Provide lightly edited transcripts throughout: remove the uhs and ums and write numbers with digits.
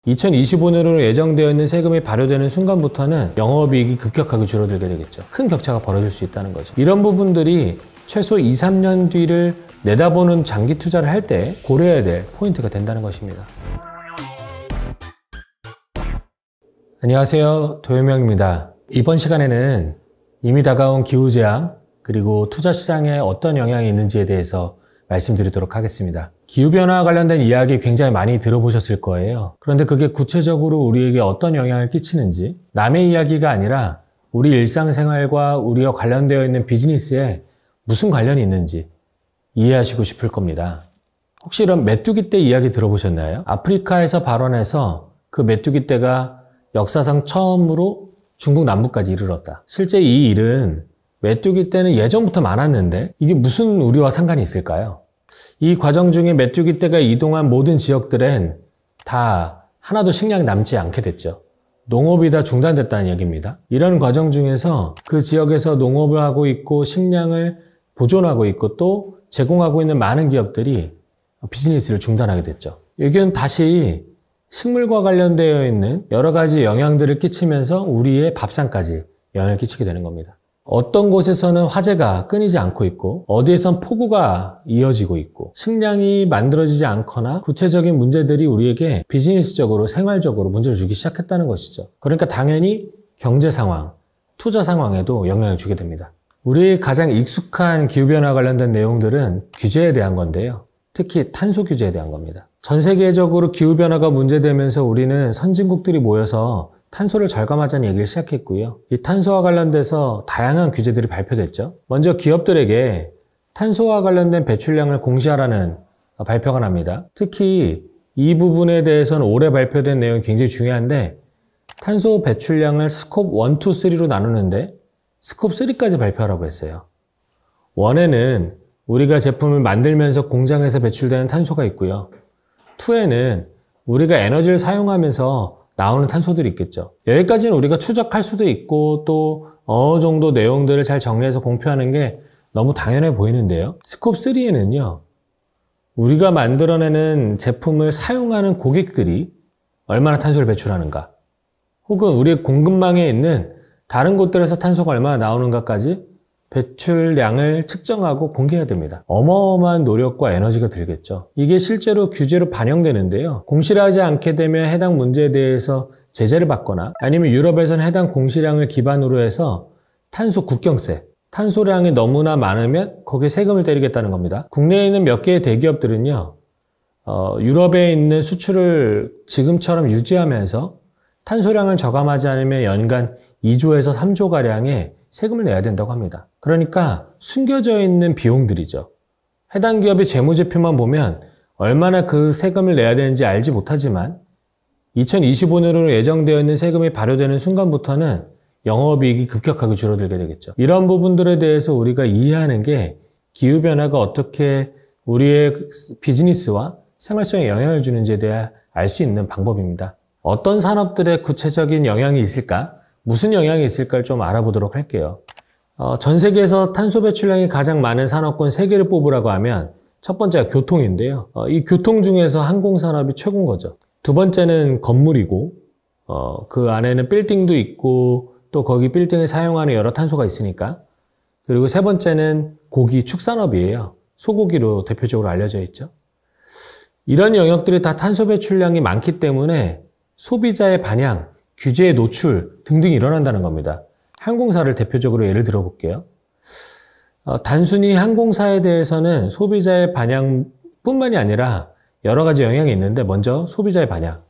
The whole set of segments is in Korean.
2025년으로 예정되어 있는 세금이 발효되는 순간부터는 영업이익이 급격하게 줄어들게 되겠죠. 큰 격차가 벌어질 수 있다는 거죠. 이런 부분들이 최소 2, 3년 뒤를 내다보는 장기 투자를 할 때 고려해야 될 포인트가 된다는 것입니다. 안녕하세요, 도현명입니다. 이번 시간에는 이미 다가온 기후재앙 그리고 투자시장에 어떤 영향이 있는지에 대해서 말씀드리도록 하겠습니다. 기후변화와 관련된 이야기 굉장히 많이 들어보셨을 거예요. 그런데 그게 구체적으로 우리에게 어떤 영향을 끼치는지, 남의 이야기가 아니라 우리 일상생활과 우리와 관련되어 있는 비즈니스에 무슨 관련이 있는지 이해하시고 싶을 겁니다. 혹시 이런 메뚜기 떼 이야기 들어보셨나요? 아프리카에서 발원해서 그 메뚜기 떼가 역사상 처음으로 중국 남부까지 이르렀다. 실제 이 일은 메뚜기 떼는 예전부터 많았는데 이게 무슨 우리와 상관이 있을까요? 이 과정 중에 메뚜기 떼가 이동한 모든 지역들엔 다 하나도 식량이 남지 않게 됐죠. 농업이 다 중단됐다는 얘기입니다. 이런 과정 중에서 그 지역에서 농업을 하고 있고 식량을 보존하고 있고 또 제공하고 있는 많은 기업들이 비즈니스를 중단하게 됐죠. 여기는 다시 식물과 관련되어 있는 여러 가지 영향들을 끼치면서 우리의 밥상까지 영향을 끼치게 되는 겁니다. 어떤 곳에서는 화재가 끊이지 않고 있고 어디에선 폭우가 이어지고 있고 식량이 만들어지지 않거나 구체적인 문제들이 우리에게 비즈니스적으로 생활적으로 문제를 주기 시작했다는 것이죠. 그러니까 당연히 경제 상황, 투자 상황에도 영향을 주게 됩니다. 우리 가장 익숙한 기후변화 관련된 내용들은 규제에 대한 건데요. 특히 탄소 규제에 대한 겁니다. 전 세계적으로 기후변화가 문제되면서 우리는 선진국들이 모여서 탄소를 절감하자는 얘기를 시작했고요. 이 탄소와 관련돼서 다양한 규제들이 발표됐죠. 먼저 기업들에게 탄소와 관련된 배출량을 공시하라는 발표가 납니다. 특히 이 부분에 대해서는 올해 발표된 내용이 굉장히 중요한데 탄소 배출량을 스콥 1, 2, 3로 나누는데 스콥 3까지 발표하라고 했어요. 1에는 우리가 제품을 만들면서 공장에서 배출되는 탄소가 있고요. 2에는 우리가 에너지를 사용하면서 나오는 탄소들이 있겠죠. 여기까지는 우리가 추적할 수도 있고 또 어느 정도 내용들을 잘 정리해서 공표하는 게 너무 당연해 보이는데요. 스콥 3에는요. 우리가 만들어내는 제품을 사용하는 고객들이 얼마나 탄소를 배출하는가 혹은 우리의 공급망에 있는 다른 곳들에서 탄소가 얼마나 나오는가까지 배출량을 측정하고 공개해야 됩니다. 어마어마한 노력과 에너지가 들겠죠. 이게 실제로 규제로 반영되는데요. 공시를 하지 않게 되면 해당 문제에 대해서 제재를 받거나 아니면 유럽에서는 해당 공시량을 기반으로 해서 탄소 국경세, 탄소량이 너무나 많으면 거기에 세금을 때리겠다는 겁니다. 국내에 있는 몇 개의 대기업들은요. 유럽에 있는 수출을 지금처럼 유지하면서 탄소량을 저감하지 않으면 연간 2조에서 3조가량의 세금을 내야 된다고 합니다. 그러니까 숨겨져 있는 비용들이죠. 해당 기업의 재무제표만 보면 얼마나 그 세금을 내야 되는지 알지 못하지만 2025년으로 예정되어 있는 세금이 발효되는 순간부터는 영업이익이 급격하게 줄어들게 되겠죠. 이런 부분들에 대해서 우리가 이해하는 게 기후변화가 어떻게 우리의 비즈니스와 생활 속에 영향을 주는지에 대해 알 수 있는 방법입니다. 어떤 산업들의 구체적인 영향이 있을까? 무슨 영향이 있을까를 좀 알아보도록 할게요. 전 세계에서 탄소 배출량이 가장 많은 산업군 3개를 뽑으라고 하면 첫 번째가 교통인데요. 이 교통 중에서 항공산업이 최고인 거죠. 두 번째는 건물이고 그 안에는 빌딩도 있고 또 거기 빌딩을 사용하는 여러 탄소가 있으니까. 그리고 세 번째는 고기 축산업이에요. 소고기로 대표적으로 알려져 있죠. 이런 영역들이 다 탄소 배출량이 많기 때문에 소비자의 반향, 규제의 노출 등등이 일어난다는 겁니다. 항공사를 대표적으로 예를 들어볼게요. 단순히 항공사에 대해서는 소비자의 반향뿐만이 아니라 여러 가지 영향이 있는데 먼저 소비자의 반향.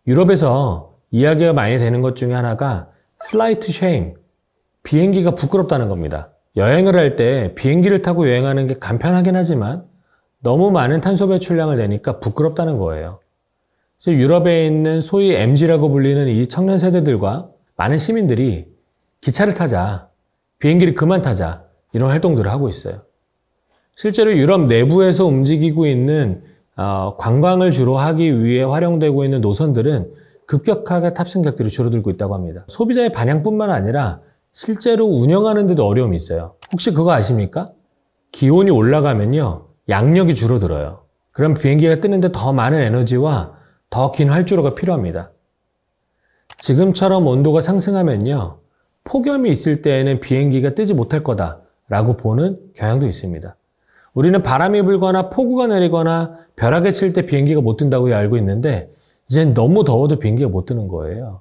유럽에서 이야기가 많이 되는 것 중에 하나가 플라이트 쉐임, 비행기가 부끄럽다는 겁니다. 여행을 할 때 비행기를 타고 여행하는 게 간편하긴 하지만 너무 많은 탄소 배출량을 내니까 부끄럽다는 거예요. 그래서 유럽에 있는 소위 MZ라고 불리는 이 청년 세대들과 많은 시민들이 기차를 타자, 비행기를 그만 타자 이런 활동들을 하고 있어요. 실제로 유럽 내부에서 움직이고 있는 관광을 주로 하기 위해 활용되고 있는 노선들은 급격하게 탑승객들이 줄어들고 있다고 합니다. 소비자의 반향뿐만 아니라 실제로 운영하는 데도 어려움이 있어요. 혹시 그거 아십니까? 기온이 올라가면요 양력이 줄어들어요. 그럼 비행기가 뜨는데 더 많은 에너지와 더 긴 활주로가 필요합니다. 지금처럼 온도가 상승하면요, 폭염이 있을 때에는 비행기가 뜨지 못할 거다라고 보는 경향도 있습니다. 우리는 바람이 불거나 폭우가 내리거나 벼락이 칠 때 비행기가 못 뜬다고 알고 있는데 이젠 너무 더워도 비행기가 못 뜨는 거예요.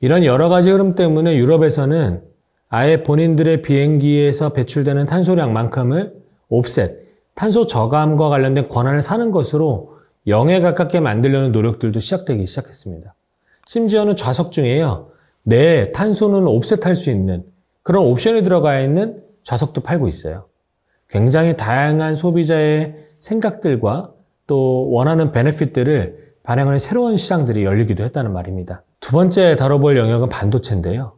이런 여러 가지 흐름 때문에 유럽에서는 아예 본인들의 비행기에서 배출되는 탄소량만큼을 옵셋, 탄소 저감과 관련된 권한을 사는 것으로 0에 가깝게 만들려는 노력들도 시작되기 시작했습니다. 심지어는 좌석 중에요, 내 탄소는 옵셋할 수 있는 그런 옵션이 들어가 있는 좌석도 팔고 있어요. 굉장히 다양한 소비자의 생각들과 또 원하는 베네핏들을 반영하는 새로운 시장들이 열리기도 했다는 말입니다. 두 번째 다뤄볼 영역은 반도체인데요.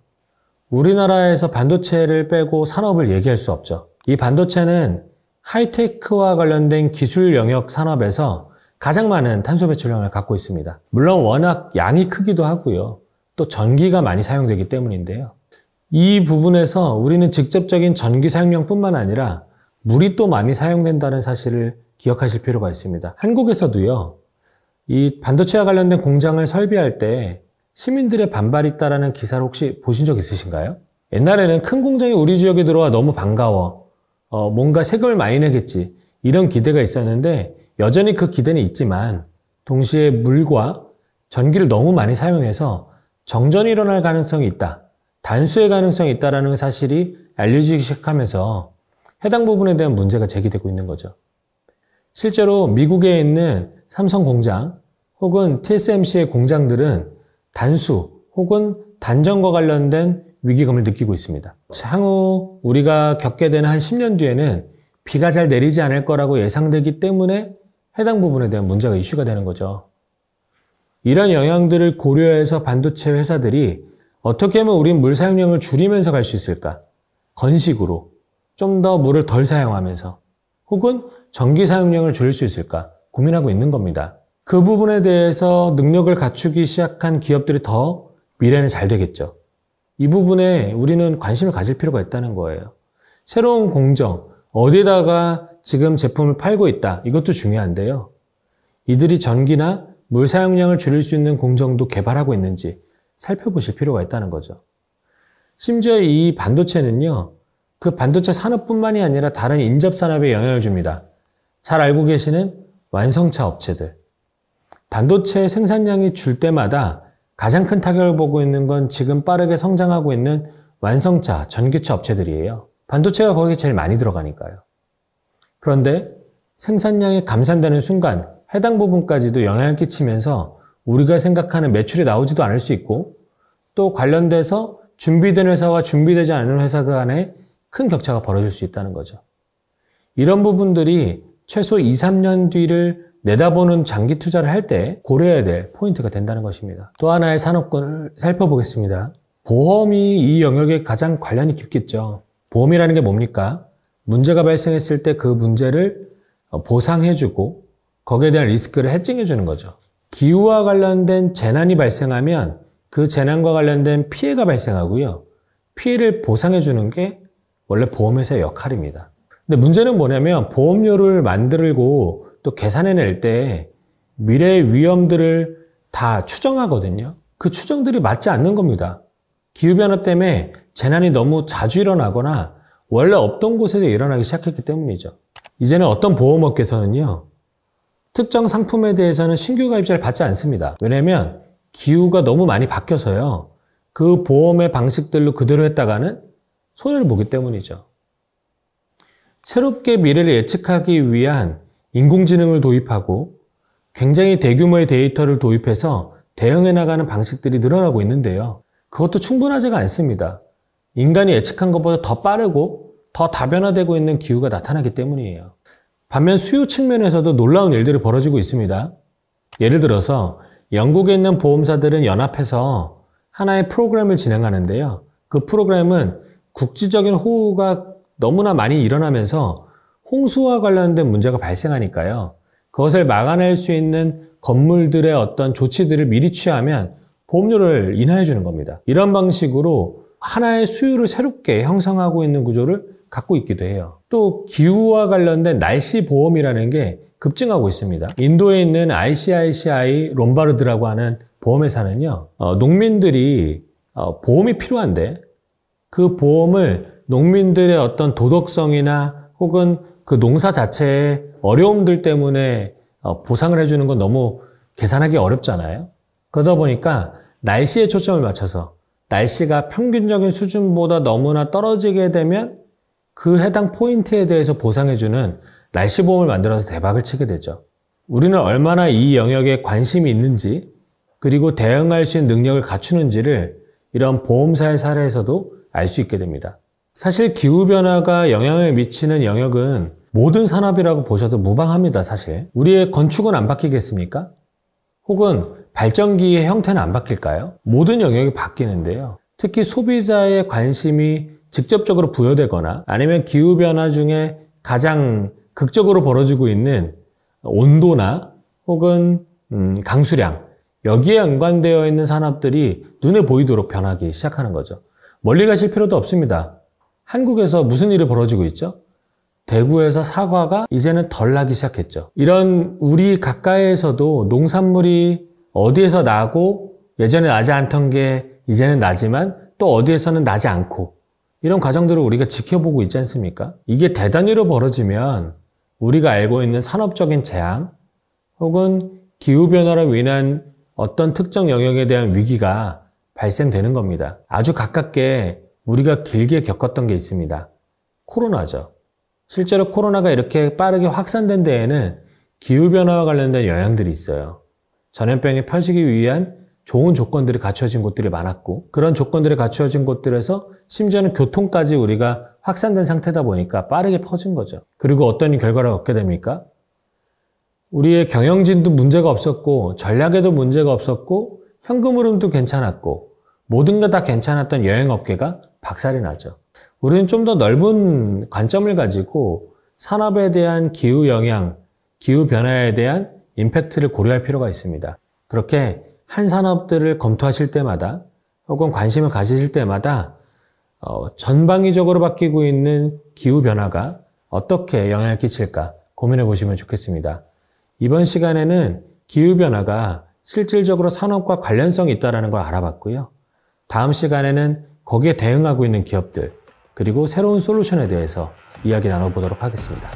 우리나라에서 반도체를 빼고 산업을 얘기할 수 없죠. 이 반도체는 하이테크와 관련된 기술 영역 산업에서 가장 많은 탄소 배출량을 갖고 있습니다. 물론 워낙 양이 크기도 하고요. 또 전기가 많이 사용되기 때문인데요. 이 부분에서 우리는 직접적인 전기 사용량뿐만 아니라 물이 또 많이 사용된다는 사실을 기억하실 필요가 있습니다. 한국에서도요, 이 반도체와 관련된 공장을 설비할 때 시민들의 반발이 있다라는 기사를 혹시 보신 적 있으신가요? 옛날에는 큰 공장이 우리 지역에 들어와 너무 반가워, 뭔가 세금을 많이 내겠지, 이런 기대가 있었는데 여전히 그 기대는 있지만 동시에 물과 전기를 너무 많이 사용해서 정전이 일어날 가능성이 있다, 단수의 가능성이 있다는 사실이 알려지기 시작하면서 해당 부분에 대한 문제가 제기되고 있는 거죠. 실제로 미국에 있는 삼성 공장 혹은 TSMC의 공장들은 단수 혹은 단전과 관련된 위기감을 느끼고 있습니다. 향후 우리가 겪게 되는 한 10년 뒤에는 비가 잘 내리지 않을 거라고 예상되기 때문에 해당 부분에 대한 문제가 이슈가 되는 거죠. 이런 영향들을 고려해서 반도체 회사들이 어떻게 하면 우린 물 사용량을 줄이면서 갈 수 있을까? 건식으로 좀 더 물을 덜 사용하면서 혹은 전기 사용량을 줄일 수 있을까? 고민하고 있는 겁니다. 그 부분에 대해서 능력을 갖추기 시작한 기업들이 더 미래는 잘 되겠죠. 이 부분에 우리는 관심을 가질 필요가 있다는 거예요. 새로운 공정, 어디다가 지금 제품을 팔고 있다, 이것도 중요한데요. 이들이 전기나 물 사용량을 줄일 수 있는 공정도 개발하고 있는지 살펴보실 필요가 있다는 거죠. 심지어 이 반도체는요, 그 반도체 산업뿐만이 아니라 다른 인접 산업에 영향을 줍니다. 잘 알고 계시는 완성차 업체들. 반도체 생산량이 줄 때마다 가장 큰 타격을 보고 있는 건 지금 빠르게 성장하고 있는 완성차, 전기차 업체들이에요. 반도체가 거기에 제일 많이 들어가니까요. 그런데 생산량이 감산되는 순간 해당 부분까지도 영향을 끼치면서 우리가 생각하는 매출이 나오지도 않을 수 있고 또 관련돼서 준비된 회사와 준비되지 않은 회사 간에 큰 격차가 벌어질 수 있다는 거죠. 이런 부분들이 최소 2, 3년 뒤를 내다보는 장기 투자를 할 때 고려해야 될 포인트가 된다는 것입니다. 또 하나의 산업군을 살펴보겠습니다. 보험이 이 영역에 가장 관련이 깊겠죠. 보험이라는 게 뭡니까? 문제가 발생했을 때 그 문제를 보상해주고 거기에 대한 리스크를 해칭해주는 거죠. 기후와 관련된 재난이 발생하면 그 재난과 관련된 피해가 발생하고요. 피해를 보상해주는 게 원래 보험회사의 역할입니다. 근데 문제는 뭐냐면 보험료를 만들고 또 계산해낼 때 미래의 위험들을 다 추정하거든요. 그 추정들이 맞지 않는 겁니다. 기후변화 때문에 재난이 너무 자주 일어나거나 원래 없던 곳에서 일어나기 시작했기 때문이죠. 이제는 어떤 보험업계에서는요, 특정 상품에 대해서는 신규 가입자를 받지 않습니다. 왜냐하면 기후가 너무 많이 바뀌어서요, 그 보험의 방식들로 그대로 했다가는 손해를 보기 때문이죠. 새롭게 미래를 예측하기 위한 인공지능을 도입하고 굉장히 대규모의 데이터를 도입해서 대응해 나가는 방식들이 늘어나고 있는데요. 그것도 충분하지가 않습니다. 인간이 예측한 것보다 더 빠르고 더 다변화되고 있는 기후가 나타나기 때문이에요. 반면 수요 측면에서도 놀라운 일들이 벌어지고 있습니다. 예를 들어서 영국에 있는 보험사들은 연합해서 하나의 프로그램을 진행하는데요. 그 프로그램은 국지적인 호우가 너무나 많이 일어나면서 홍수와 관련된 문제가 발생하니까요. 그것을 막아낼 수 있는 건물들의 어떤 조치들을 미리 취하면 보험료를 인하해 주는 겁니다. 이런 방식으로 하나의 수요를 새롭게 형성하고 있는 구조를 갖고 있기도 해요. 또 기후와 관련된 날씨 보험이라는 게 급증하고 있습니다. 인도에 있는 ICICI 롬바르드라고 하는 보험회사는요, 농민들이 보험이 필요한데 그 보험을 농민들의 어떤 도덕성이나 혹은 그 농사 자체의 어려움들 때문에 보상을 해주는 건 너무 계산하기 어렵잖아요. 그러다 보니까 날씨에 초점을 맞춰서 날씨가 평균적인 수준보다 너무나 떨어지게 되면 그 해당 포인트에 대해서 보상해주는 날씨보험을 만들어서 대박을 치게 되죠. 우리는 얼마나 이 영역에 관심이 있는지 그리고 대응할 수 있는 능력을 갖추는지를 이런 보험사의 사례에서도 알 수 있게 됩니다. 사실 기후변화가 영향을 미치는 영역은 모든 산업이라고 보셔도 무방합니다, 사실. 우리의 건축은 안 바뀌겠습니까? 혹은 발전기의 형태는 안 바뀔까요? 모든 영역이 바뀌는데요. 특히 소비자의 관심이 직접적으로 부여되거나 아니면 기후변화 중에 가장 극적으로 벌어지고 있는 온도나 혹은 강수량, 여기에 연관되어 있는 산업들이 눈에 보이도록 변하기 시작하는 거죠. 멀리 가실 필요도 없습니다. 한국에서 무슨 일이 벌어지고 있죠? 대구에서 사과가 이제는 덜 나기 시작했죠. 이런 우리 가까이에서도 농산물이 어디에서 나고 예전에 나지 않던 게 이제는 나지만 또 어디에서는 나지 않고 이런 과정들을 우리가 지켜보고 있지 않습니까? 이게 대단위로 벌어지면 우리가 알고 있는 산업적인 재앙 혹은 기후변화로 인한 어떤 특정 영역에 대한 위기가 발생되는 겁니다. 아주 가깝게 우리가 길게 겪었던 게 있습니다. 코로나죠. 실제로 코로나가 이렇게 빠르게 확산된 데에는 기후변화와 관련된 영향들이 있어요. 전염병이 퍼지기 위한 좋은 조건들이 갖춰진 곳들이 많았고 그런 조건들이 갖추어진 곳들에서 심지어는 교통까지 우리가 확산된 상태다 보니까 빠르게 퍼진 거죠. 그리고 어떤 결과를 얻게 됩니까? 우리의 경영진도 문제가 없었고 전략에도 문제가 없었고 현금 흐름도 괜찮았고 모든 게 다 괜찮았던 여행업계가 박살이 나죠. 우리는 좀 더 넓은 관점을 가지고 산업에 대한 기후 영향, 기후 변화에 대한 임팩트를 고려할 필요가 있습니다. 그렇게 한 산업들을 검토하실 때마다 혹은 관심을 가지실 때마다 전방위적으로 바뀌고 있는 기후 변화가 어떻게 영향을 끼칠까 고민해 보시면 좋겠습니다. 이번 시간에는 기후 변화가 실질적으로 산업과 관련성이 있다는 걸 알아봤고요. 다음 시간에는 거기에 대응하고 있는 기업들 그리고 새로운 솔루션에 대해서 이야기 나눠보도록 하겠습니다.